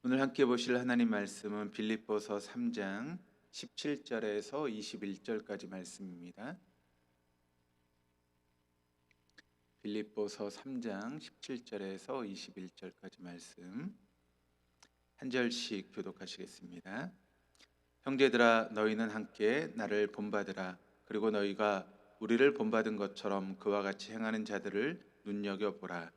오늘 함께 보실 하나님 말씀은 빌립보서 3장 17절에서 21절까지 말씀입니다. 빌립보서 3장 17절에서 21절까지 말씀 한 절씩 교독하시겠습니다. 형제들아, 너희는 함께 나를 본받으라. 그리고 너희가 우리를 본받은 것처럼 그와 같이 행하는 자들을 눈여겨보라.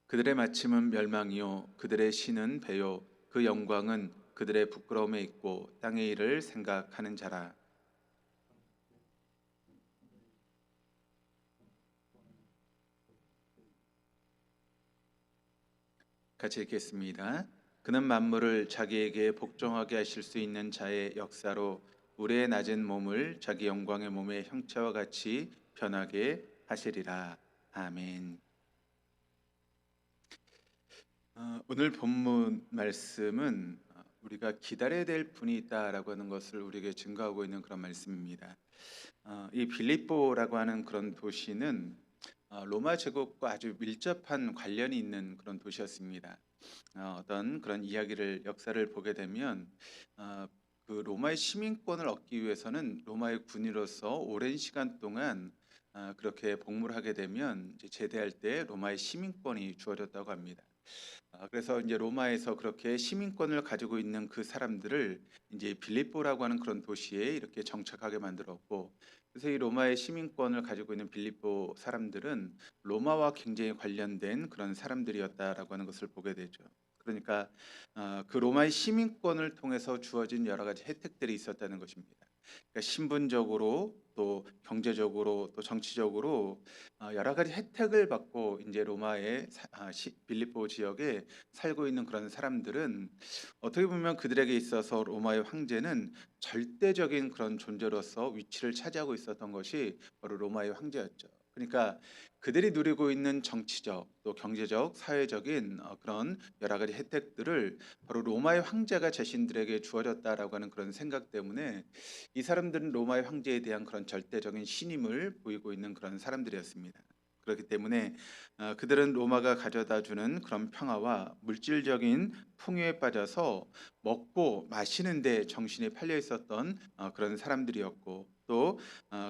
그들의 마침은 멸망이요 그들의 신은 배요 그 영광은 그들의 부끄러움에 있고 땅의 일을 생각하는 자라. 같이 읽겠습니다. 그는 만물을 자기에게 복종하게 하실 수 있는 자의 역사로 우리의 낮은 몸을 자기 영광의 몸의 형체와 같이 변하게 하시리라. 아멘. 오늘 본문 말씀은 우리가 기다려야 될 분이 있다라고 하는 것을 우리에게 증거하고 있는 그런 말씀입니다. 이 빌립보라고 하는 그런 도시는 로마 제국과 아주 밀접한 관련이 있는 그런 도시였습니다. 어떤 그런 이야기를 역사를 보게 되면 그 로마의 시민권을 얻기 위해서는 로마의 군인으로서 오랜 시간 동안 그렇게 복무를 하게 되면 이제 제대할 때 로마의 시민권이 주어졌다고 합니다. 그래서 이제 로마에서 그렇게 시민권을 가지고 있는 그 사람들을 이제 빌립보라고 하는 그런 도시에 이렇게 정착하게 만들었고, 그래서 이 로마의 시민권을 가지고 있는 빌립보 사람들은 로마와 굉장히 관련된 그런 사람들이었다라고 하는 것을 보게 되죠. 그러니까 그 로마의 시민권을 통해서 주어진 여러 가지 혜택들이 있었다는 것입니다. 그러니까 신분적으로 또 경제적으로 또 정치적으로 여러 가지 혜택을 받고 이제 로마의 빌립보 지역에 살고 있는 그런 사람들은 어떻게 보면 그들에게 있어서 로마의 황제는 절대적인 그런 존재로서 위치를 차지하고 있었던 것이 바로 로마의 황제였죠. 그러니까 그들이 누리고 있는 정치적 또 경제적 사회적인 그런 여러 가지 혜택들을 바로 로마의 황제가 자신들에게 주어졌다라고 하는 그런 생각 때문에 이 사람들은 로마의 황제에 대한 그런 절대적인 신임을 보이고 있는 그런 사람들이었습니다. 그렇기 때문에 그들은 로마가 가져다 주는 그런 평화와 물질적인 풍요에 빠져서 먹고 마시는 데 정신이 팔려 있었던 그런 사람들이었고, 또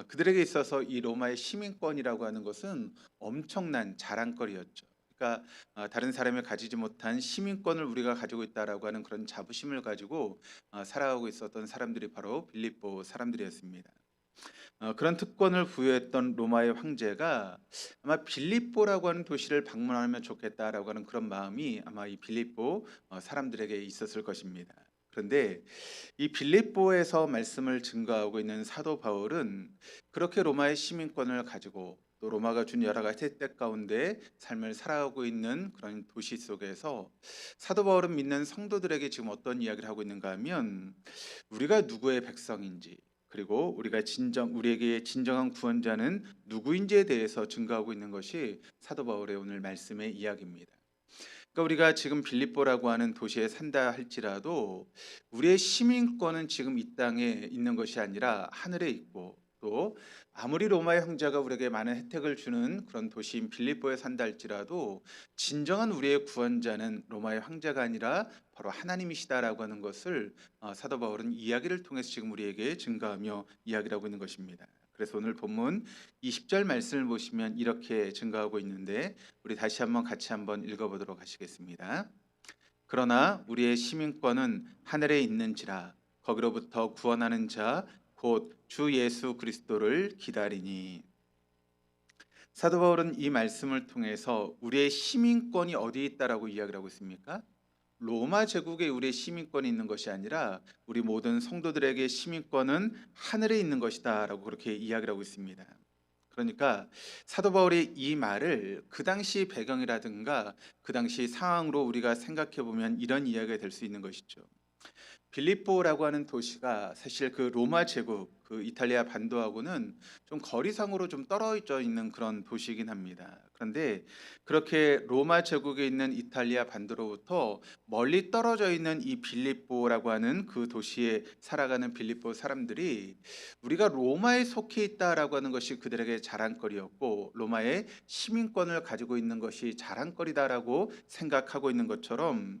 그들에게 있어서 이 로마의 시민권이라고 하는 것은 엄청난 자랑거리였죠. 그러니까 다른 사람이 가지지 못한 시민권을 우리가 가지고 있다라고 하는 그런 자부심을 가지고 살아가고 있었던 사람들이 바로 빌립보 사람들이었습니다. 그런 특권을 부여했던 로마의 황제가 아마 빌립보라고 하는 도시를 방문하면 좋겠다라고 하는 그런 마음이 아마 이 빌립보 사람들에게 있었을 것입니다. 그런데 이 빌립보에서 말씀을 증거하고 있는 사도 바울은 그렇게 로마의 시민권을 가지고 또 로마가 준 여러 가지 혜택 가운데 삶을 살아가고 있는 그런 도시 속에서 사도 바울은 믿는 성도들에게 지금 어떤 이야기를 하고 있는가 하면, 우리가 누구의 백성인지, 그리고 우리에게 진정한 구원자는 누구인지에 대해서 증거하고 있는 것이 사도 바울의 오늘 말씀의 이야기입니다. 그러니까 우리가 지금 빌립보라고 하는 도시에 산다 할지라도 우리의 시민권은 지금 이 땅에 있는 것이 아니라 하늘에 있고, 또 아무리 로마의 황제가 우리에게 많은 혜택을 주는 그런 도시인 빌립보에 산다 할지라도 진정한 우리의 구원자는 로마의 황제가 아니라 바로 하나님이시다라고 하는 것을 사도 바울은 이야기를 통해서 지금 우리에게 증거하며 이야기를 하고 있는 것입니다. 그래서 오늘 본문 20절 말씀을 보시면 이렇게 증거하고 있는데, 우리 다시 한번 같이 한번 읽어보도록 하시겠습니다. 그러나 우리의 시민권은 하늘에 있는지라 거기로부터 구원하는 자 곧 주 예수 그리스도를 기다리니. 사도 바울은 이 말씀을 통해서 우리의 시민권이 어디에 있다라고 이야기를 하고 있습니까? 로마 제국에 우리의 시민권이 있는 것이 아니라 우리 모든 성도들에게 시민권은 하늘에 있는 것이다라고 그렇게 이야기를 하고 있습니다. 그러니까 사도 바울이 이 말을 그 당시 배경이라든가 그 당시 상황으로 우리가 생각해 보면 이런 이야기가 될 수 있는 것이죠. 빌립보라고 하는 도시가 사실 그 로마 제국, 그 이탈리아 반도하고는 좀 거리상으로 좀 떨어져 있는 그런 도시이긴 합니다. 그런데 그렇게 로마 제국에 있는 이탈리아 반도로부터 멀리 떨어져 있는 이 빌립보라고 하는 그 도시에 살아가는 빌립보 사람들이 우리가 로마에 속해 있다라고 하는 것이 그들에게 자랑거리였고, 로마의 시민권을 가지고 있는 것이 자랑거리다라고 생각하고 있는 것처럼,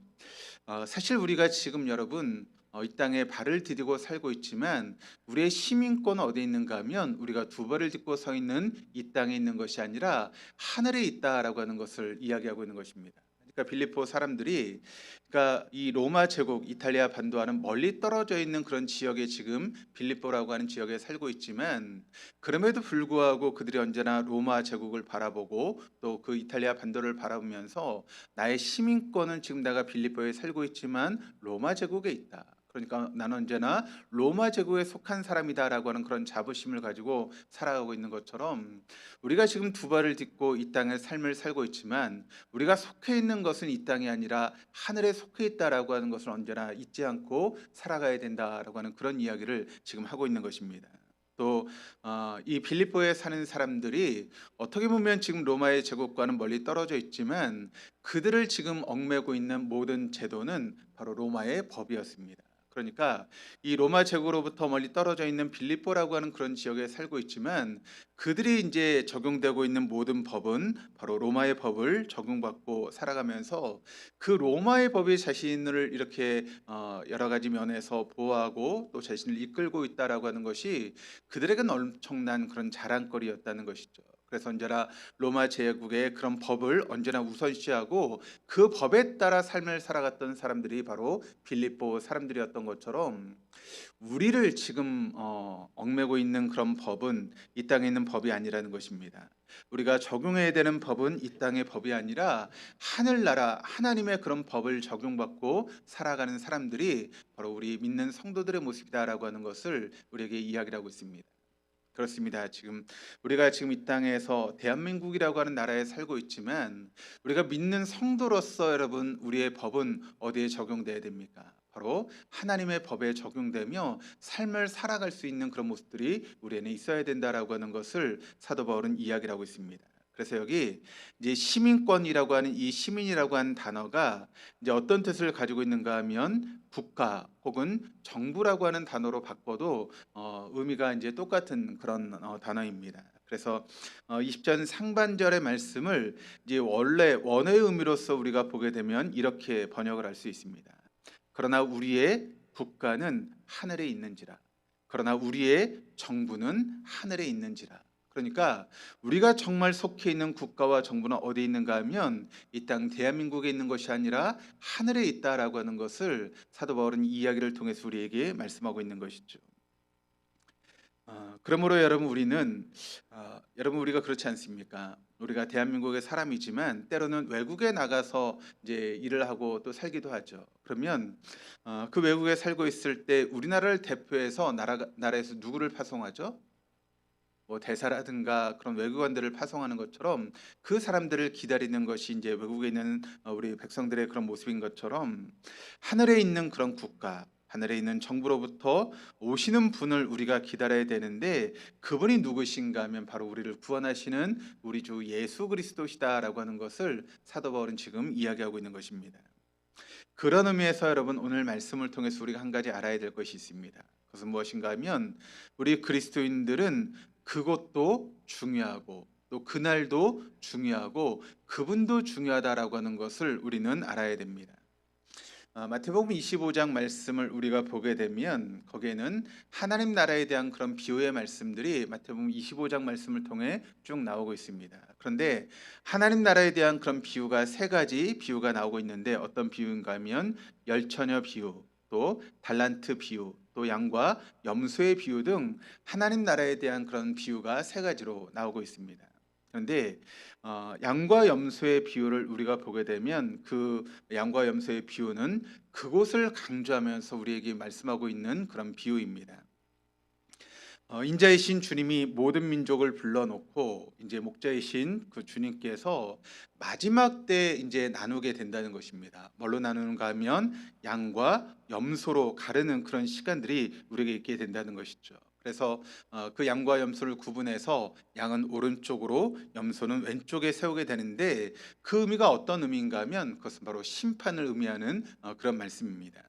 사실 우리가 지금 여러분 이 땅에 발을 디디고 살고 있지만, 우리의 시민권은 어디에 있는가 하면 우리가 두 발을 딛고 서 있는 이 땅에 있는 것이 아니라 하늘에 있다라고 하는 것을 이야기하고 있는 것입니다. 그러니까 빌립보 사람들이, 그러니까 이 로마 제국 이탈리아 반도와는 멀리 떨어져 있는 그런 지역에 지금 빌립보라고 하는 지역에 살고 있지만, 그럼에도 불구하고 그들이 언제나 로마 제국을 바라보고 또 그 이탈리아 반도를 바라보면서, 나의 시민권은 지금 내가 빌립보에 살고 있지만 로마 제국에 있다, 그러니까 나는 언제나 로마 제국에 속한 사람이다라고 하는 그런 자부심을 가지고 살아가고 있는 것처럼, 우리가 지금 두 발을 딛고 이 땅의 삶을 살고 있지만 우리가 속해 있는 것은 이 땅이 아니라 하늘에 속해 있다라고 하는 것을 언제나 잊지 않고 살아가야 된다라고 하는 그런 이야기를 지금 하고 있는 것입니다. 또 이 빌립보에 사는 사람들이 어떻게 보면 지금 로마의 제국과는 멀리 떨어져 있지만, 그들을 지금 얽매고 있는 모든 제도는 바로 로마의 법이었습니다. 그러니까 이 로마 제국으로부터 멀리 떨어져 있는 빌립보라고 하는 그런 지역에 살고 있지만, 그들이 이제 적용되고 있는 모든 법은 바로 로마의 법을 적용받고 살아가면서, 그 로마의 법이 자신을 이렇게 여러 가지 면에서 보호하고 또 자신을 이끌고 있다라고 하는 것이 그들에게는 엄청난 그런 자랑거리였다는 것이죠. 그래서 언제나 로마 제국의 그런 법을 언제나 우선시하고 그 법에 따라 삶을 살아갔던 사람들이 바로 빌립보 사람들이었던 것처럼, 우리를 지금 얽매고 있는 그런 법은 이 땅에 있는 법이 아니라는 것입니다. 우리가 적용해야 되는 법은 이 땅의 법이 아니라 하늘나라 하나님의 그런 법을 적용받고 살아가는 사람들이 바로 우리 믿는 성도들의 모습이다라고 하는 것을 우리에게 이야기를 하고 있습니다. 그렇습니다. 지금 우리가 지금 이 땅에서 대한민국이라고 하는 나라에 살고 있지만, 우리가 믿는 성도로서 여러분, 우리의 법은 어디에 적용돼야 됩니까? 바로 하나님의 법에 적용되며 삶을 살아갈 수 있는 그런 모습들이 우리 안에 있어야 된다라고 하는 것을 사도 바울은 이야기를 하고 있습니다. 그래서 여기 이제 시민권이라고 하는 이 시민이라고 하는 단어가 이제 어떤 뜻을 가지고 있는가 하면, 국가 혹은 정부라고 하는 단어로 바꿔도 의미가 이제 똑같은 그런 단어입니다. 그래서 20절 상반절의 말씀을 이제 원래 원어의 의미로서 우리가 보게 되면 이렇게 번역을 할 수 있습니다. 그러나 우리의 국가는 하늘에 있는지라. 그러나 우리의 정부는 하늘에 있는지라. 그러니까 우리가 정말 속해 있는 국가와 정부는 어디에 있는가 하면 이 땅 대한민국에 있는 것이 아니라 하늘에 있다라고 하는 것을 사도 바울은 이 이야기를 통해서 우리에게 말씀하고 있는 것이죠. 그러므로 여러분, 우리는 여러분, 우리가 그렇지 않습니까? 우리가 대한민국의 사람이지만 때로는 외국에 나가서 이제 일을 하고 또 살기도 하죠. 그러면 그 외국에 살고 있을 때 우리나라를 대표해서 나라에서 누구를 파송하죠? 뭐 대사라든가 그런 외교관들을 파송하는 것처럼, 그 사람들을 기다리는 것이 이제 외국에 있는 우리 백성들의 그런 모습인 것처럼, 하늘에 있는 그런 국가, 하늘에 있는 정부로부터 오시는 분을 우리가 기다려야 되는데, 그분이 누구신가 하면 바로 우리를 구원하시는 우리 주 예수 그리스도시다라고 하는 것을 사도 바울은 지금 이야기하고 있는 것입니다. 그런 의미에서 여러분, 오늘 말씀을 통해서 우리가 한 가지 알아야 될 것이 있습니다. 그것은 무엇인가 하면, 우리 그리스도인들은 그것도 중요하고 또 그날도 중요하고 그분도 중요하다라고 하는 것을 우리는 알아야 됩니다. 마태복음 25장 말씀을 우리가 보게 되면, 거기에는 하나님 나라에 대한 그런 비유의 말씀들이 마태복음 25장 말씀을 통해 쭉 나오고 있습니다. 그런데 하나님 나라에 대한 그런 비유가 세 가지 비유가 나오고 있는데, 어떤 비유인가 하면 열처녀 비유, 또 달란트 비유, 또 양과 염소의 비유 등 하나님 나라에 대한 그런 비유가 세 가지로 나오고 있습니다. 그런데 양과 염소의 비유를 우리가 보게 되면, 그 양과 염소의 비유는 그곳을 강조하면서 우리에게 말씀하고 있는 그런 비유입니다. 인자이신 주님이 모든 민족을 불러놓고 이제 목자이신 그 주님께서 마지막 때 이제 나누게 된다는 것입니다. 뭘로 나누는가 하면 양과 염소로 가르는 그런 시간들이 우리에게 있게 된다는 것이죠. 그래서 그 양과 염소를 구분해서 양은 오른쪽으로 염소는 왼쪽에 세우게 되는데, 그 의미가 어떤 의미인가 하면 그것은 바로 심판을 의미하는 그런 말씀입니다.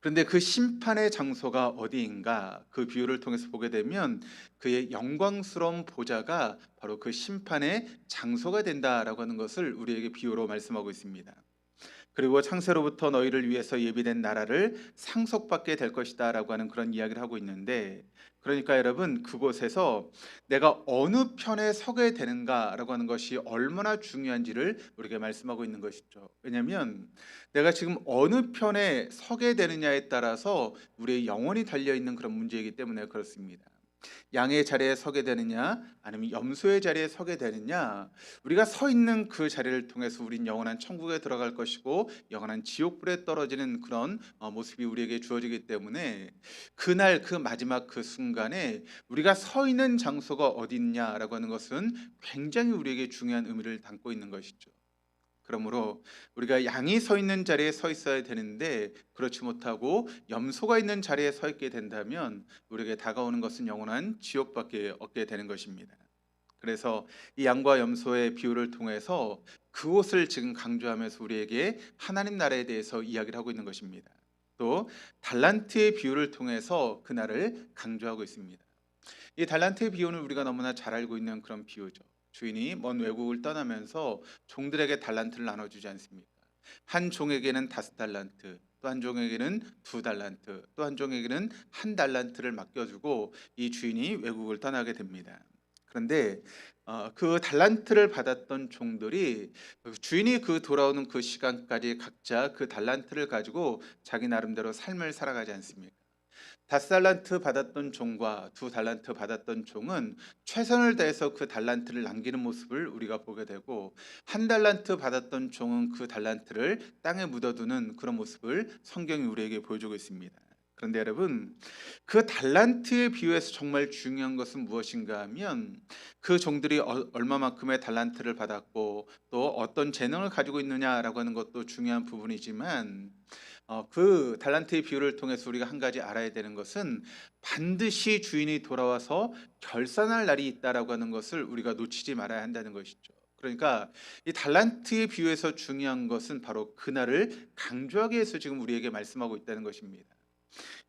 그런데 그 심판의 장소가 어디인가, 그 비유를 통해서 보게 되면 그의 영광스러운 보좌가 바로 그 심판의 장소가 된다라고 하는 것을 우리에게 비유로 말씀하고 있습니다. 그리고 창세로부터 너희를 위해서 예비된 나라를 상속받게 될 것이다라고 하는 그런 이야기를 하고 있는데, 그러니까 여러분, 그곳에서 내가 어느 편에 서게 되는가라고 하는 것이 얼마나 중요한지를 우리에게 말씀하고 있는 것이죠. 왜냐하면 내가 지금 어느 편에 서게 되느냐에 따라서 우리의 영혼이 달려 있는 그런 문제이기 때문에 그렇습니다. 양의 자리에 서게 되느냐 아니면 염소의 자리에 서게 되느냐, 우리가 서 있는 그 자리를 통해서 우린 영원한 천국에 들어갈 것이고 영원한 지옥불에 떨어지는 그런 모습이 우리에게 주어지기 때문에, 그날 그 마지막 그 순간에 우리가 서 있는 장소가 어디 있냐라고 하는 것은 굉장히 우리에게 중요한 의미를 담고 있는 것이죠. 그러므로 우리가 양이 서 있는 자리에 서 있어야 되는데 그렇지 못하고 염소가 있는 자리에 서 있게 된다면 우리에게 다가오는 것은 영원한 지옥밖에 없게 되는 것입니다. 그래서 이 양과 염소의 비유를 통해서 그것을 지금 강조하면서 우리에게 하나님 나라에 대해서 이야기를 하고 있는 것입니다. 또 달란트의 비유를 통해서 그날을 강조하고 있습니다. 이 달란트의 비유는 우리가 너무나 잘 알고 있는 그런 비유죠. 주인이 먼 외국을 떠나면서 종들에게 달란트를 나눠주지 않습니까? 한 종에게는 5달란트, 또 한 종에게는 2달란트, 또 한 종에게는 1달란트를 맡겨주고 이 주인이 외국을 떠나게 됩니다. 그런데 그 달란트를 받았던 종들이 주인이 그 돌아오는 그 시간까지 각자 그 달란트를 가지고 자기 나름대로 삶을 살아가지 않습니까? 5달란트 받았던 종과 2달란트 받았던 종은 최선을 다해서 그 달란트를 남기는 모습을 우리가 보게 되고, 1달란트 받았던 종은 그 달란트를 땅에 묻어두는 그런 모습을 성경이 우리에게 보여주고 있습니다. 그런데 여러분, 그 달란트에 비유해서 정말 중요한 것은 무엇인가 하면 그 종들이 얼마만큼의 달란트를 받았고 또 어떤 재능을 가지고 있느냐라고 하는 것도 중요한 부분이지만, 그 달란트의 비유를 통해서 우리가 한 가지 알아야 되는 것은 반드시 주인이 돌아와서 결산할 날이 있다라고 하는 것을 우리가 놓치지 말아야 한다는 것이죠. 그러니까 이 달란트의 비유에서 중요한 것은 바로 그날을 강조하기 위해서 지금 우리에게 말씀하고 있다는 것입니다.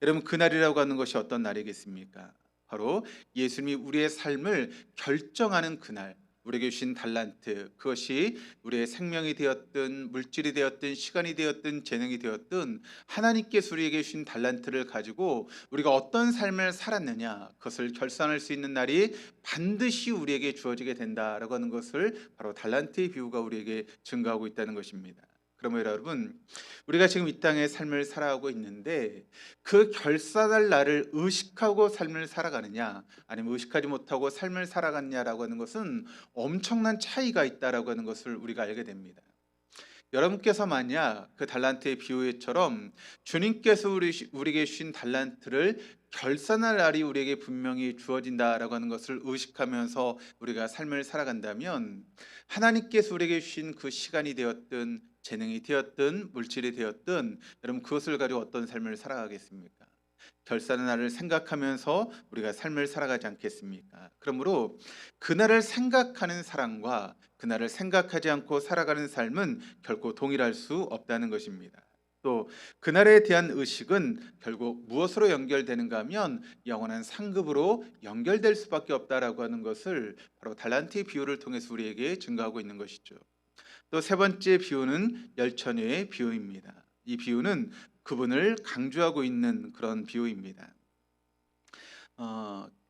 여러분, 그날이라고 하는 것이 어떤 날이겠습니까? 바로 예수님이 우리의 삶을 결정하는 그날, 우리에게 주신 달란트, 그것이 우리의 생명이 되었든 물질이 되었든 시간이 되었든 재능이 되었든 하나님께서 우리에게 주신 달란트를 가지고 우리가 어떤 삶을 살았느냐, 그것을 결산할 수 있는 날이 반드시 우리에게 주어지게 된다라고 하는 것을 바로 달란트의 비유가 우리에게 증거하고 있다는 것입니다. 그러면 여러분, 우리가 지금 이 땅에 삶을 살아가고 있는데 그 결산할 날을 의식하고 삶을 살아가느냐 아니면 의식하지 못하고 삶을 살아갔냐라고 하는 것은 엄청난 차이가 있다라고 하는 것을 우리가 알게 됩니다. 여러분께서 만약 그 달란트의 비유처럼 주님께서 우리에게 주신 달란트를 결산할 날이 우리에게 분명히 주어진다라고 하는 것을 의식하면서 우리가 삶을 살아간다면, 하나님께서 우리에게 주신 그 시간이 되었든 재능이 되었든 물질이 되었든 여러분, 그것을 가지고 어떤 삶을 살아가겠습니까? 결산의 날을 생각하면서 우리가 삶을 살아가지 않겠습니까? 그러므로 그날을 생각하는 사람과 그날을 생각하지 않고 살아가는 삶은 결코 동일할 수 없다는 것입니다. 또 그날에 대한 의식은 결국 무엇으로 연결되는가 하면 영원한 상급으로 연결될 수밖에 없다라고 하는 것을 바로 달란트의 비유를 통해서 우리에게 증거하고 있는 것이죠. 또 세 번째 비유는 열처녀의 비유입니다. 이 비유는 그분을 강조하고 있는 그런 비유입니다.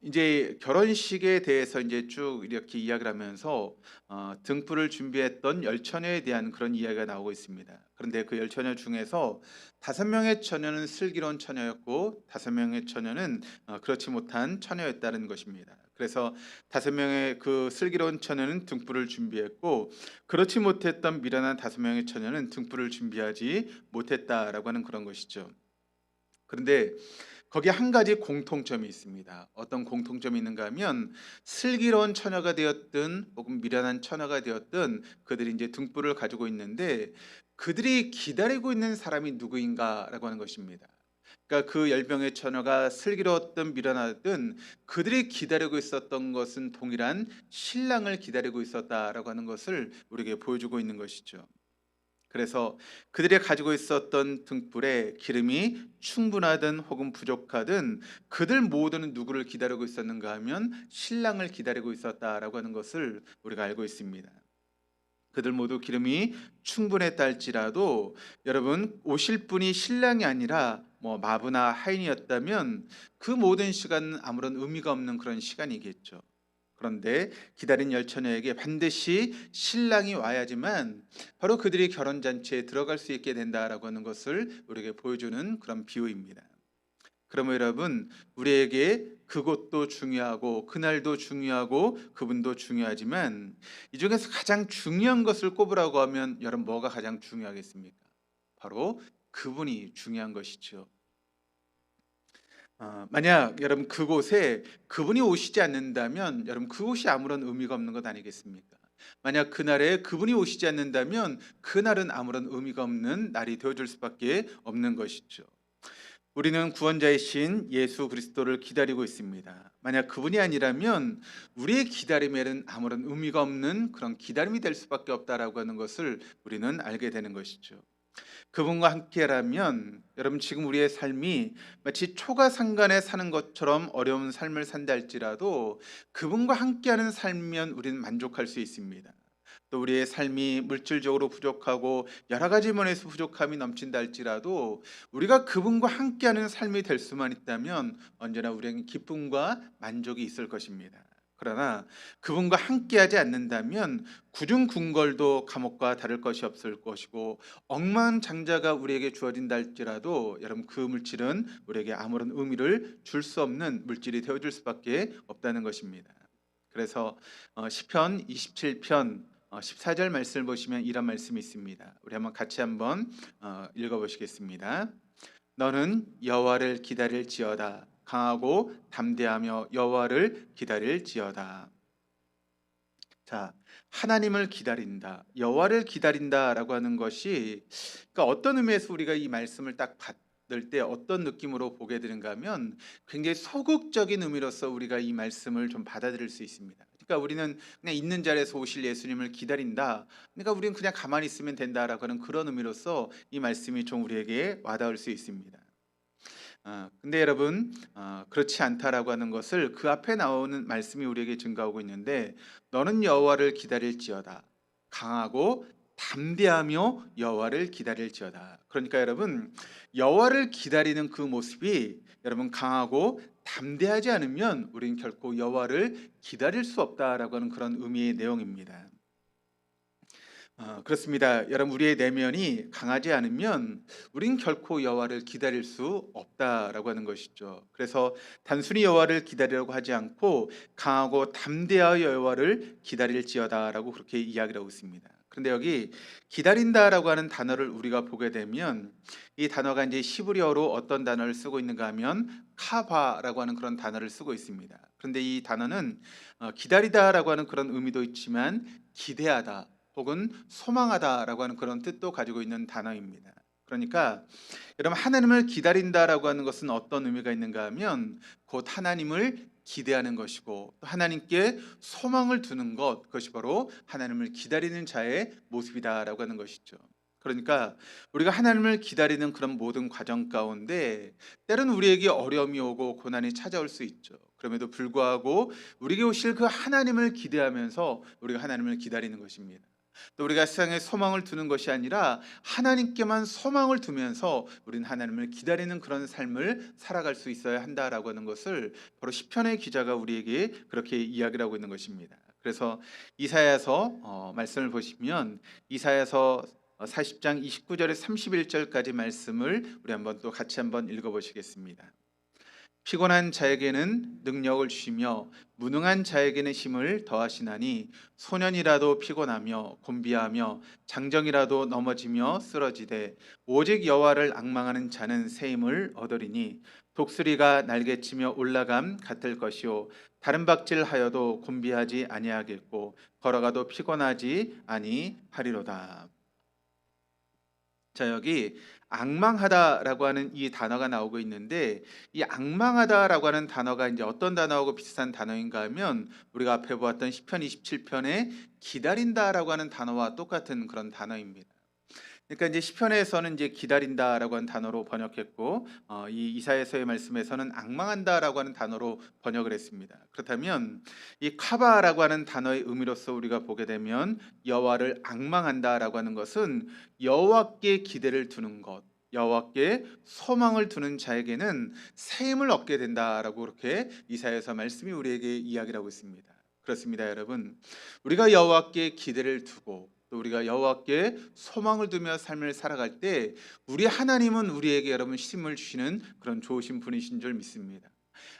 이제 결혼식에 대해서 이제 쭉 이렇게 이야기를 하면서 등불을 준비했던 열 처녀에 대한 그런 이야기가 나오고 있습니다. 그런데 그 열 처녀 중에서 5명의 처녀는 슬기로운 처녀였고 5명의 처녀는 그렇지 못한 처녀였다는 것입니다. 그래서 5명의 그 슬기로운 처녀는 등불을 준비했고 그렇지 못했던 미련한 5명의 처녀는 등불을 준비하지 못했다라고 하는 그런 것이죠. 그런데 거기에 한 가지 공통점이 있습니다. 어떤 공통점이 있는가 하면 슬기로운 처녀가 되었든 혹은 미련한 처녀가 되었든 그들이 이제 등불을 가지고 있는데 그들이 기다리고 있는 사람이 누구인가라고 하는 것입니다. 그러니까 그 열병의 처녀가 슬기로웠든 미련하든 그들이 기다리고 있었던 것은 동일한 신랑을 기다리고 있었다라고 하는 것을 우리에게 보여주고 있는 것이죠. 그래서 그들이 가지고 있었던 등불에 기름이 충분하든 혹은 부족하든 그들 모두는 누구를 기다리고 있었는가 하면 신랑을 기다리고 있었다라고 하는 것을 우리가 알고 있습니다. 그들 모두 기름이 충분했다 할지라도 여러분 오실 분이 신랑이 아니라 뭐 마부나 하인이었다면 그 모든 시간은 아무런 의미가 없는 그런 시간이겠죠. 그런데 기다린 열처녀에게 반드시 신랑이 와야지만 바로 그들이 결혼 잔치에 들어갈 수 있게 된다라고 하는 것을 우리에게 보여주는 그런 비유입니다. 그러면 여러분 우리에게 그곳도 중요하고 그날도 중요하고 그분도 중요하지만 이 중에서 가장 중요한 것을 꼽으라고 하면 여러분 뭐가 가장 중요하겠습니까? 바로 그분이 중요한 것이죠. 만약 여러분 그곳에 그분이 오시지 않는다면 여러분 그곳이 아무런 의미가 없는 것 아니겠습니까? 만약 그날에 그분이 오시지 않는다면 그날은 아무런 의미가 없는 날이 되어줄 수밖에 없는 것이죠. 우리는 구원자이신 예수 그리스도를 기다리고 있습니다. 만약 그분이 아니라면 우리의 기다림에는 아무런 의미가 없는 그런 기다림이 될 수밖에 없다라고 하는 것을 우리는 알게 되는 것이죠. 그분과 함께라면 여러분 지금 우리의 삶이 마치 초가상간에 사는 것처럼 어려운 삶을 산다 할지라도 그분과 함께하는 삶이면 우리는 만족할 수 있습니다. 또 우리의 삶이 물질적으로 부족하고 여러 가지 면에서 부족함이 넘친다 할지라도 우리가 그분과 함께하는 삶이 될 수만 있다면 언제나 우리에게 기쁨과 만족이 있을 것입니다. 그러나 그분과 함께하지 않는다면 구중궁궐도 감옥과 다를 것이 없을 것이고 억만장자가 우리에게 주어진다 할지라도 여러분 그 물질은 우리에게 아무런 의미를 줄 수 없는 물질이 되어줄 수밖에 없다는 것입니다. 그래서 시편 27편 14절 말씀을 보시면 이런 말씀이 있습니다. 우리 한번 같이 한번 읽어보시겠습니다. 너는 여호와를 기다릴지어다. 강하고 담대하며 여호와를 기다릴지어다. 자, 하나님을 기다린다, 여호와를 기다린다라고 하는 것이 그러니까 어떤 의미에서 우리가 이 말씀을 딱 받을 때 어떤 느낌으로 보게 되는가 하면 굉장히 소극적인 의미로서 우리가 이 말씀을 좀 받아들일 수 있습니다. 그러니까 우리는 그냥 있는 자리에서 오실 예수님을 기다린다. 그러니까 우리는 그냥 가만히 있으면 된다라고 하는 그런 의미로서 이 말씀이 좀 우리에게 와닿을 수 있습니다. 근데 여러분 그렇지 않다라고 하는 것을 그 앞에 나오는 말씀이 우리에게 증가하고 있는데 너는 여호와를 기다릴지어다. 강하고 담대하며 여호와를 기다릴지어다. 그러니까 여러분 여호와를 기다리는 그 모습이 여러분 강하고 담대하지 않으면 우리는 결코 여호와를 기다릴 수 없다라고 하는 그런 의미의 내용입니다. 그렇습니다. 여러분 우리의 내면이 강하지 않으면 우린 결코 여호와를 기다릴 수 없다라고 하는 것이죠. 그래서 단순히 여호와를 기다리려고 하지 않고 강하고 담대하여 여호와를 기다릴지어다라고 그렇게 이야기를 하고 있습니다. 그런데 여기 기다린다라고 하는 단어를 우리가 보게 되면 이 단어가 이제 히브리어로 어떤 단어를 쓰고 있는가 하면 카바라고 하는 그런 단어를 쓰고 있습니다. 그런데 이 단어는 기다리다라고 하는 그런 의미도 있지만 기대하다 혹은 소망하다라고 하는 그런 뜻도 가지고 있는 단어입니다. 그러니까 여러분 하나님을 기다린다라고 하는 것은 어떤 의미가 있는가 하면 곧 하나님을 기대하는 것이고 또 하나님께 소망을 두는 것, 그것이 바로 하나님을 기다리는 자의 모습이다라고 하는 것이죠. 그러니까 우리가 하나님을 기다리는 그런 모든 과정 가운데 때로는 우리에게 어려움이 오고 고난이 찾아올 수 있죠. 그럼에도 불구하고 우리에게 오실 그 하나님을 기대하면서 우리가 하나님을 기다리는 것입니다. 또 우리가 세상에 소망을 두는 것이 아니라 하나님께만 소망을 두면서 우리는 하나님을 기다리는 그런 삶을 살아갈 수 있어야 한다라고 하는 것을 바로 시편의 기자가 우리에게 그렇게 이야기를 하고 있는 것입니다. 그래서 이사야서 말씀을 보시면 이사야서 40장 29절에 31절까지 말씀을 우리 한번 또 같이 한번 읽어보시겠습니다. 피곤한 자에게는 능력을 주시며 무능한 자에게는 힘을 더하시나니 소년이라도 피곤하며 곤비하며 장정이라도 넘어지며 쓰러지되 오직 여호와를 앙망하는 자는 새 힘을 얻으리니 독수리가 날개치며 올라감 같을 것이요 다른 박질하여도 곤비하지 아니하겠고 걸어가도 피곤하지 아니하리로다. 자, 여기 악망하다라고 하는 이 단어가 나오고 있는데, 이 악망하다라고 하는 단어가 이제 어떤 단어하고 비슷한 단어인가 하면 우리가 앞에 보았던 시편 27편에 기다린다라고 하는 단어와 똑같은 그런 단어입니다. 그러니까 이제 시편에서는 이제 기다린다라고 하는 단어로 번역했고, 이 이사야서의 말씀에서는 악망한다라고 하는 단어로 번역을 했습니다. 그렇다면 이 카바라고 하는 단어의 의미로서 우리가 보게 되면 여호와를 악망한다라고 하는 것은 여호와께 기대를 두는 것, 여호와께 소망을 두는 자에게는 새 힘을 얻게 된다라고 그렇게 이사야서 말씀이 우리에게 이야기를 하고 있습니다. 그렇습니다, 여러분. 우리가 여호와께 기대를 두고 또 우리가 여호와께 소망을 두며 삶을 살아갈 때 우리 하나님은 우리에게 여러분 힘을 주시는 그런 좋으신 분이신 줄 믿습니다.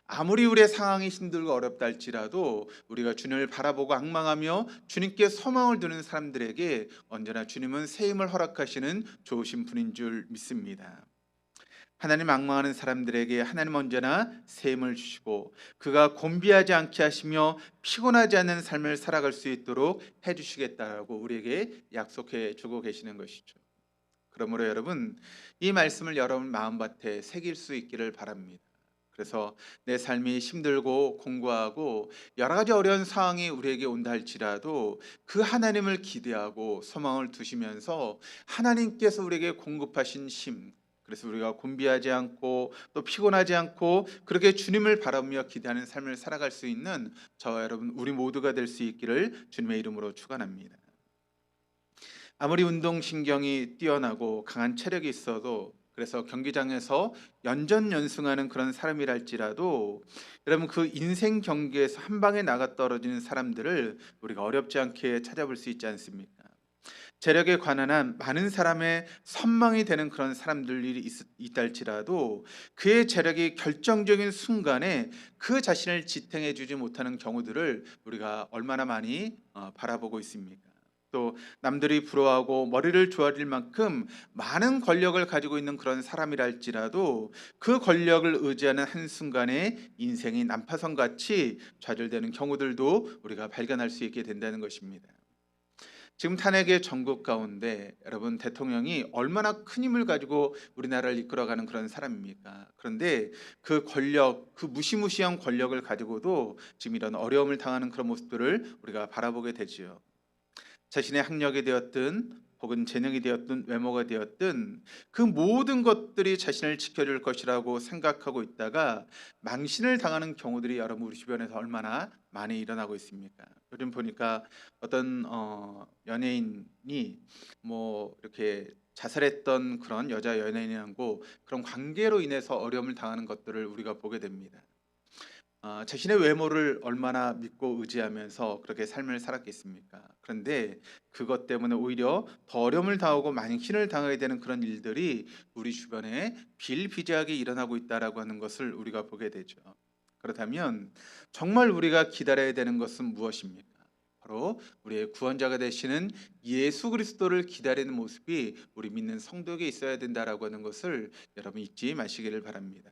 아무리 우리의 상황이 힘들고 어렵다 할지라도 우리가 주님을 바라보고 악망하며 주님께 소망을 두는 사람들에게 언제나 주님은 새 힘을 허락하시는 좋으신 분인 줄 믿습니다. 하나님 악망하는 사람들에게 하나님 언제나 새 힘을 주시고 그가 곤비하지 않게 하시며 피곤하지 않는 삶을 살아갈 수 있도록 해주시겠다라고 우리에게 약속해 주고 계시는 것이죠. 그러므로 여러분, 이 말씀을 여러분 마음밭에 새길 수 있기를 바랍니다. 그래서 내 삶이 힘들고 공고하고 여러 가지 어려운 상황이 우리에게 온다 할지라도 그 하나님을 기대하고 소망을 두시면서 하나님께서 우리에게 공급하신 힘, 그래서 우리가 곤비하지 않고 또 피곤하지 않고 그렇게 주님을 바라보며 기대하는 삶을 살아갈 수 있는 저와 여러분 우리 모두가 될 수 있기를 주님의 이름으로 축원합니다. 아무리 운동신경이 뛰어나고 강한 체력이 있어도, 그래서 경기장에서 연전연승하는 그런 사람이랄지라도 여러분 그 인생 경기에서 한 방에 나가 떨어지는 사람들을 우리가 어렵지 않게 찾아볼 수 있지 않습니까? 재력에 관한 한 많은 사람의 선망이 되는 그런 사람들이 있다 할지라도 그의 재력이 결정적인 순간에 그 자신을 지탱해 주지 못하는 경우들을 우리가 얼마나 많이 바라보고 있습니까? 또 남들이 부러워하고 머리를 조아릴 만큼 많은 권력을 가지고 있는 그런 사람이랄지라도 그 권력을 의지하는 한순간에 인생이 난파선같이 좌절되는 경우들도 우리가 발견할 수 있게 된다는 것입니다. 지금 탄핵의 전국 가운데 여러분 대통령이 얼마나 큰 힘을 가지고 우리나라를 이끌어가는 그런 사람입니까? 그런데 그 권력, 그 무시무시한 권력을 가지고도 지금 이런 어려움을 당하는 그런 모습들을 우리가 바라보게 되지요. 자신의 학력이 되었든 혹은 재능이 되었든 외모가 되었든 그 모든 것들이 자신을 지켜줄 것이라고 생각하고 있다가 망신을 당하는 경우들이 여러분 우리 주변에서 얼마나 많이 일어나고 있습니까? 요즘 보니까 어떤 연예인이 뭐 이렇게 자살했던 그런 여자 연예인하고 그런 관계로 인해서 어려움을 당하는 것들을 우리가 보게 됩니다. 자신의 외모를 얼마나 믿고 의지하면서 그렇게 삶을 살았겠습니까? 그런데 그것 때문에 오히려 더 어려움을 당하고 망신을 당하게 되는 그런 일들이 우리 주변에 비일비재하게 일어나고 있다라고 하는 것을 우리가 보게 되죠. 그렇다면 정말 우리가 기다려야 되는 것은 무엇입니까? 바로 우리의 구원자가 되시는 예수 그리스도를 기다리는 모습이 우리 믿는 성도에게 있어야 된다라고 하는 것을 여러분 잊지 마시기를 바랍니다.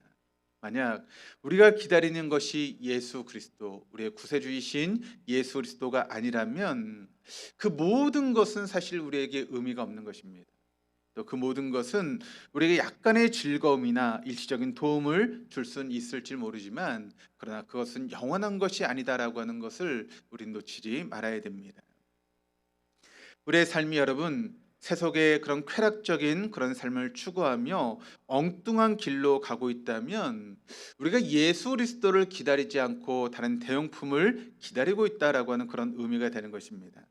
만약 우리가 기다리는 것이 예수 그리스도, 우리의 구세주이신 예수 그리스도가 아니라면 그 모든 것은 사실 우리에게 의미가 없는 것입니다. 또 그 모든 것은 우리에게 약간의 즐거움이나 일시적인 도움을 줄 수는 있을지 모르지만 그러나 그것은 영원한 것이 아니다라고 하는 것을 우리는 놓치지 말아야 됩니다. 우리의 삶이 여러분 세속의 그런 쾌락적인 그런 삶을 추구하며 엉뚱한 길로 가고 있다면 우리가 예수 그리스도를 기다리지 않고 다른 대용품을 기다리고 있다라고 하는 그런 의미가 되는 것입니다.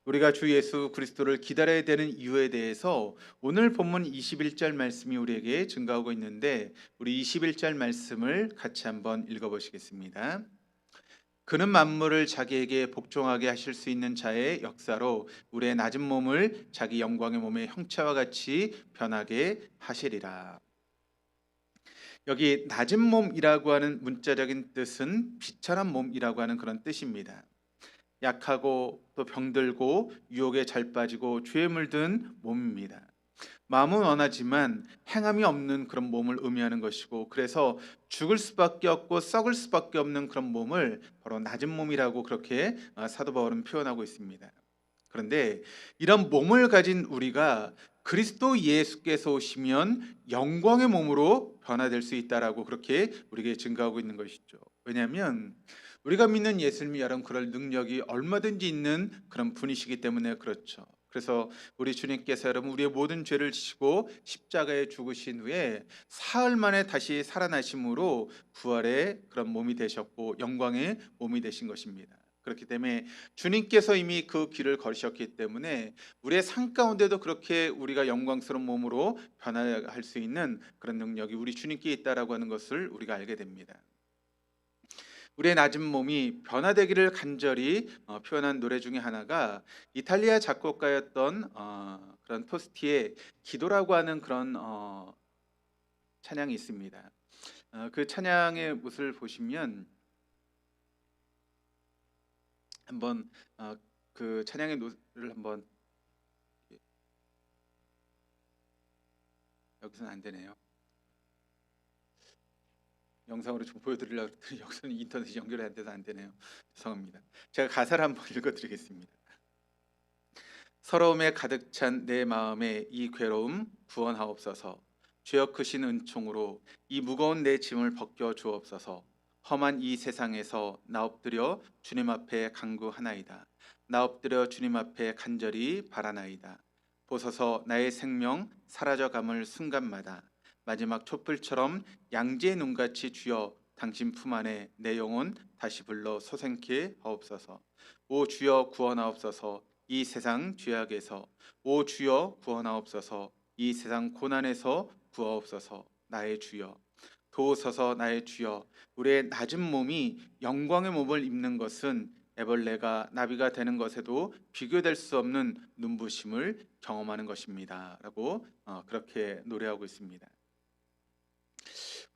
우리가 주 예수 그리스도를 기다려야 되는 이유에 대해서 오늘 본문 21절 말씀이 우리에게 증가하고 있는데 우리 21절 말씀을 같이 한번 읽어보시겠습니다. 그는 만물을 자기에게 복종하게 하실 수 있는 자의 역사로 우리의 낮은 몸을 자기 영광의 몸의 형체와 같이 변하게 하시리라. 여기 낮은 몸이라고 하는 문자적인 뜻은 비천한 몸이라고 하는 그런 뜻입니다. 약하고 또 병들고 유혹에 잘 빠지고 죄에 물든 몸입니다. 마음은 원하지만 행함이 없는 그런 몸을 의미하는 것이고, 그래서 죽을 수밖에 없고 썩을 수밖에 없는 그런 몸을 바로 낮은 몸이라고 그렇게 사도 바울은 표현하고 있습니다. 그런데 이런 몸을 가진 우리가 그리스도 예수께서 오시면 영광의 몸으로 변화될 수 있다라고 그렇게 우리에게 증거하고 있는 것이죠. 왜냐하면 우리가 믿는 예수님이 여러분 그럴 능력이 얼마든지 있는 그런 분이시기 때문에 그렇죠. 그래서 우리 주님께서 여러분 우리의 모든 죄를 지시고 십자가에 죽으신 후에 사흘 만에 다시 살아나심으로 부활의 그런 몸이 되셨고 영광의 몸이 되신 것입니다. 그렇기 때문에 주님께서 이미 그 길을 걸으셨기 때문에 우리의 삶 가운데도 그렇게 우리가 영광스러운 몸으로 변화할 수 있는 그런 능력이 우리 주님께 있다라고 하는 것을 우리가 알게 됩니다. 우리의 낮은 몸이 변화되기를 간절히 표현한 노래 중에 하나가 이탈리아 작곡가였던 그런 토스티의 기도라고 하는 그런 찬양이 있습니다. 그 찬양의 모습을 보시면 한번 그 찬양의 노래를 한번, 여기서는 안 되네요. 영상으로 좀 보여드리려고 했더니 여기서는 인터넷이 연결이 안 돼서 안 되네요. 죄송합니다. 제가 가사를 한번 읽어드리겠습니다. 서러움에 가득 찬 내 마음의 이 괴로움 구원하옵소서. 죄어 크신 은총으로 이 무거운 내 짐을 벗겨 주옵소서. 험한 이 세상에서 나 엎드려 주님 앞에 간구하나이다. 나 엎드려 주님 앞에 간절히 바라나이다. 보소서 나의 생명 사라져감을 순간마다 마지막 촛불처럼 양지의 눈같이 주여 당신 품 안에 내 영혼 다시 불러 소생케 하옵소서. 오 주여 구원하옵소서. 이 세상 죄악에서 오 주여 구원하옵소서. 이 세상 고난에서 구하옵소서. 나의 주여 도우소서. 나의 주여 우리의 낮은 몸이 영광의 몸을 입는 것은 애벌레가 나비가 되는 것에도 비교될 수 없는 눈부심을 경험하는 것입니다 라고 그렇게 노래하고 있습니다.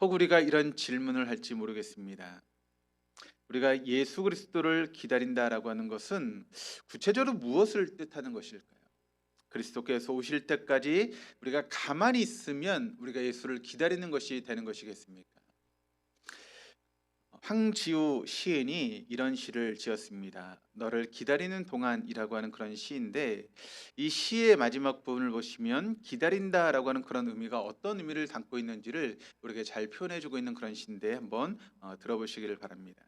혹 우리가 이런 질문을 할지 모르겠습니다. 우리가 예수 그리스도를 기다린다라고 하는 것은 구체적으로 무엇을 뜻하는 것일까요? 그리스도께서 오실 때까지 우리가 가만히 있으면 우리가 예수를 기다리는 것이 되는 것이겠습니까? 황지우 시인이 이런 시를 지었습니다. 너를 기다리는 동안이라고 하는 그런 시인데, 이 시의 마지막 부분을 보시면 기다린다라고 하는 그런 의미가 어떤 의미를 담고 있는지를 우리에게 잘 표현해주고 있는 그런 시인데 한번 들어보시기를 바랍니다.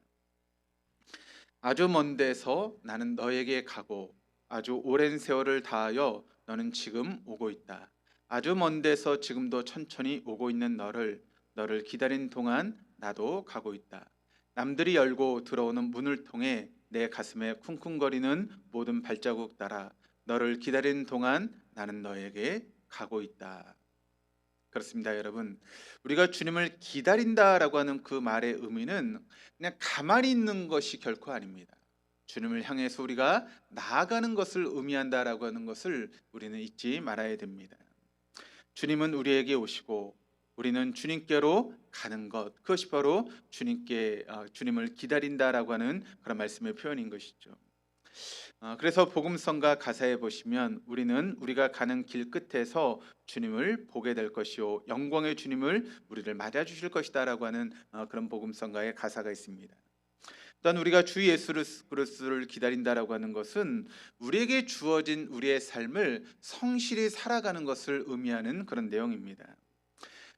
아주 먼 데서 나는 너에게 가고 아주 오랜 세월을 다하여 너는 지금 오고 있다. 아주 먼 데서 지금도 천천히 오고 있는 너를 기다린 동안 나도 가고 있다. 남들이 열고 들어오는 문을 통해 내 가슴에 쿵쿵거리는 모든 발자국 따라 너를 기다리는 동안 나는 너에게 가고 있다. 그렇습니다, 여러분. 우리가 주님을 기다린다라고 하는 그 말의 의미는 그냥 가만히 있는 것이 결코 아닙니다. 주님을 향해서 우리가 나아가는 것을 의미한다라고 하는 것을 우리는 잊지 말아야 됩니다. 주님은 우리에게 오시고 우리는 주님께로 가는 것, 그것이 바로 주님을 기다린다라고 하는 그런 말씀의 표현인 것이죠. 그래서 복음성가 가사에 보시면 우리는 우리가 가는 길 끝에서 주님을 보게 될 것이요 영광의 주님을 우리를 맞아 주실 것이다라고 하는 그런 복음성가의 가사가 있습니다. 또한 우리가 주 예수 그리스도를 기다린다라고 하는 것은 우리에게 주어진 우리의 삶을 성실히 살아가는 것을 의미하는 그런 내용입니다.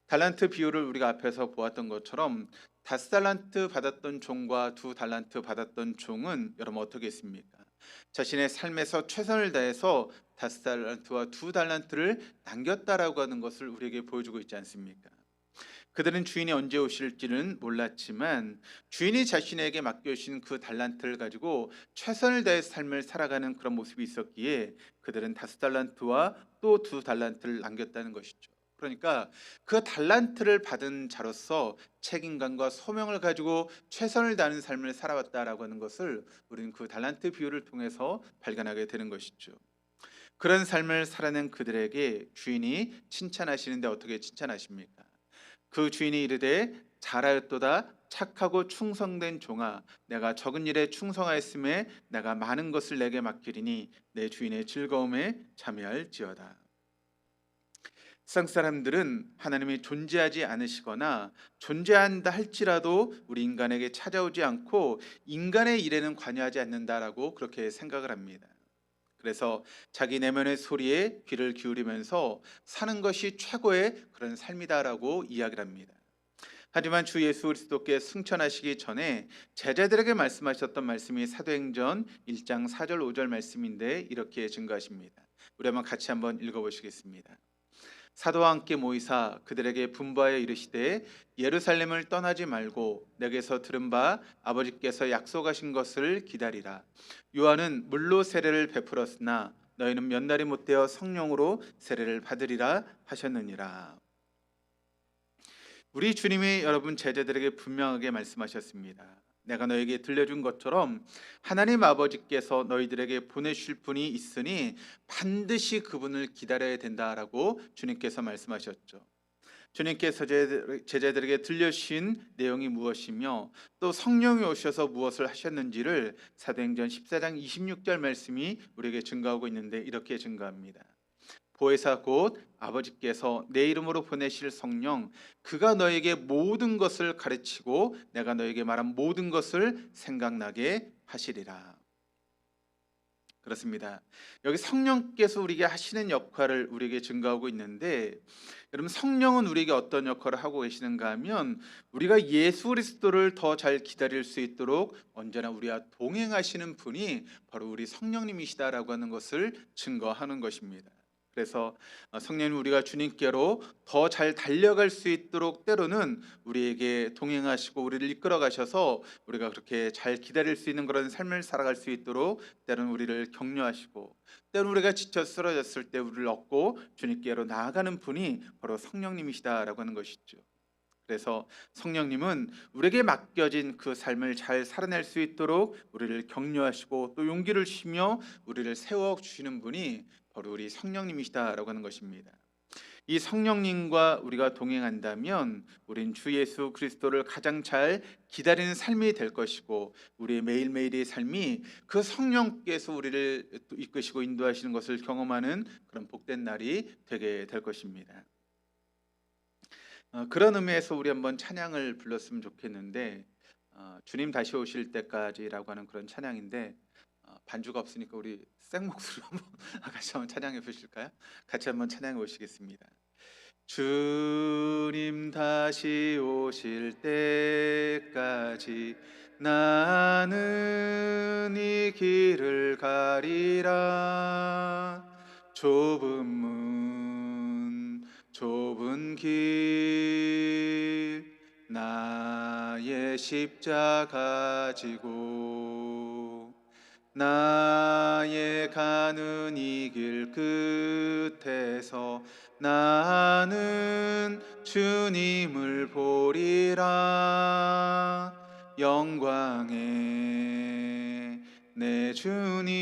달란트 비유를 우리가 앞에서 보았던 것처럼 5달란트 받았던 종과 2달란트 받았던 종은 여러분 어떻게 했습니까? 자신의 삶에서 최선을 다해서 5달란트와 2달란트를 남겼다라고 하는 것을 우리에게 보여주고 있지 않습니까? 그들은 주인이 언제 오실지는 몰랐지만 주인이 자신에게 맡겨주신 그 달란트를 가지고 최선을 다해 삶을 살아가는 그런 모습이 있었기에 그들은 5달란트와 또 2달란트를 남겼다는 것이죠. 그러니까 그 달란트를 받은 자로서 책임감과 소명을 가지고 최선을 다하는 삶을 살아왔다라고 하는 것을 우리는 그 달란트 비유를 통해서 발견하게 되는 것이죠. 그런 삶을 살아낸 그들에게 주인이 칭찬하시는데 어떻게 칭찬하십니까? 그 주인이 이르되 잘하였도다 착하고 충성된 종아, 내가 적은 일에 충성하였음에 내가 많은 것을 내게 맡기리니 내 주인의 즐거움에 참여할지어다. 세상 사람들은 하나님이 존재하지 않으시거나 존재한다 할지라도 우리 인간에게 찾아오지 않고 인간의 일에는 관여하지 않는다라고 그렇게 생각을 합니다. 그래서 자기 내면의 소리에 귀를 기울이면서 사는 것이 최고의 그런 삶이다라고 이야기를 합니다. 하지만 주 예수 그리스도께 승천하시기 전에 제자들에게 말씀하셨던 말씀이 사도행전 1장 4절 5절 말씀인데 이렇게 증거하십니다. 우리 한번 읽어보시겠습니다. 사도와 함께 모이사 그들에게 분부하여 이르시되 예루살렘을 떠나지 말고 내게서 들은 바 아버지께서 약속하신 것을 기다리라. 요한은 물로 세례를 베풀었으나 너희는 몇 날이 못되어 성령으로 세례를 받으리라 하셨느니라. 우리 주님이 여러분 제자들에게 분명하게 말씀하셨습니다. 내가 너에게 들려준 것처럼 하나님 아버지께서 너희들에게 보내실 분이 있으니 반드시 그분을 기다려야 된다라고 주님께서 말씀하셨죠. 주님께서 제자들에게 들려주신 내용이 무엇이며 또 성령이 오셔서 무엇을 하셨는지를 사도행전 14장 26절 말씀이 우리에게 증거하고 있는데 이렇게 증거합니다. 보혜사 곧 아버지께서 내 이름으로 보내실 성령 그가 너에게 모든 것을 가르치고 내가 너에게 말한 모든 것을 생각나게 하시리라. 그렇습니다. 여기 성령께서 우리에게 하시는 역할을 우리에게 증거하고 있는데 여러분 성령은 우리에게 어떤 역할을 하고 계시는가 하면 우리가 예수 그리스도를 더 잘 기다릴 수 있도록 언제나 우리와 동행하시는 분이 바로 우리 성령님이시다라고 하는 것을 증거하는 것입니다. 그래서 성령님 우리가 주님께로 더 잘 달려갈 수 있도록 때로는 우리에게 동행하시고 우리를 이끌어 가셔서 우리가 그렇게 잘 기다릴 수 있는 그런 삶을 살아갈 수 있도록 때로는 우리를 격려하시고 때로는 우리가 지쳐 쓰러졌을 때 우리를 얻고 주님께로 나아가는 분이 바로 성령님이시다라고 하는 것이죠. 그래서 성령님은 우리에게 맡겨진 그 삶을 잘 살아낼 수 있도록 우리를 격려하시고 또 용기를 주시며 우리를 세워 주시는 분이 바로 우리 성령님이시다라고 하는 것입니다. 이 성령님과 우리가 동행한다면 우린 주 예수 그리스도를 가장 잘 기다리는 삶이 될 것이고 우리의 매일매일의 삶이 그 성령께서 우리를 이끄시고 인도하시는 것을 경험하는 그런 복된 날이 되게 될 것입니다. 그런 의미에서 우리 한번 찬양을 불렀으면 좋겠는데 주님 다시 오실 때까지라고 하는 그런 찬양인데 반주가 없으니까 우리 생목소리로 한번 같이 한번 찬양해 보실까요? 같이 한번 찬양해 보시겠습니다. 주님 다시 오실 때까지 나는 이 길을 가리라. 좁은 문 좁은 길 나의 십자가 지고 나의 가는 이 길 끝에서 나는 주님을 보리라. 영광의 내 주님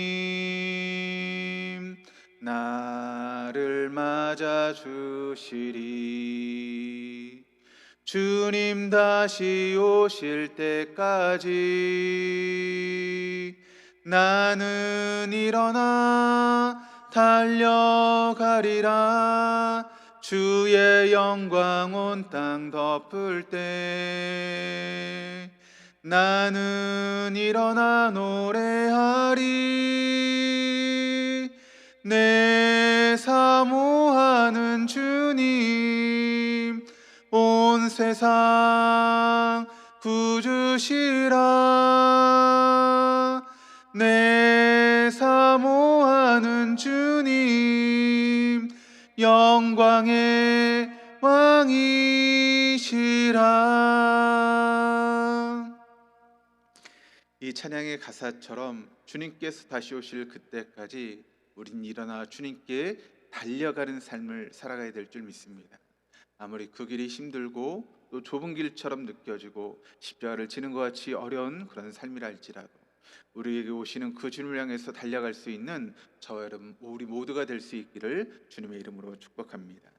나를 맞아 주시리. 주님 다시 오실 때까지 나는 일어나 달려가리라. 주의 영광 온 땅 덮을 때 나는 일어나 노래하리. 내 사모하는 주님 온 세상 구주시라. 내 사모하는 주님 영광의 왕이시라. 이 찬양의 가사처럼 주님께서 다시 오실 그때까지 우린 일어나 주님께 달려가는 삶을 살아가야 될 줄 믿습니다. 아무리 그 길이 힘들고 또 좁은 길처럼 느껴지고 십자가를 지는 것 같이 어려운 그런 삶이라 할지라도 우리에게 오시는 그 주님을 향해서 달려갈 수 있는 저와 여러분 우리 모두가 될 수 있기를 주님의 이름으로 축복합니다.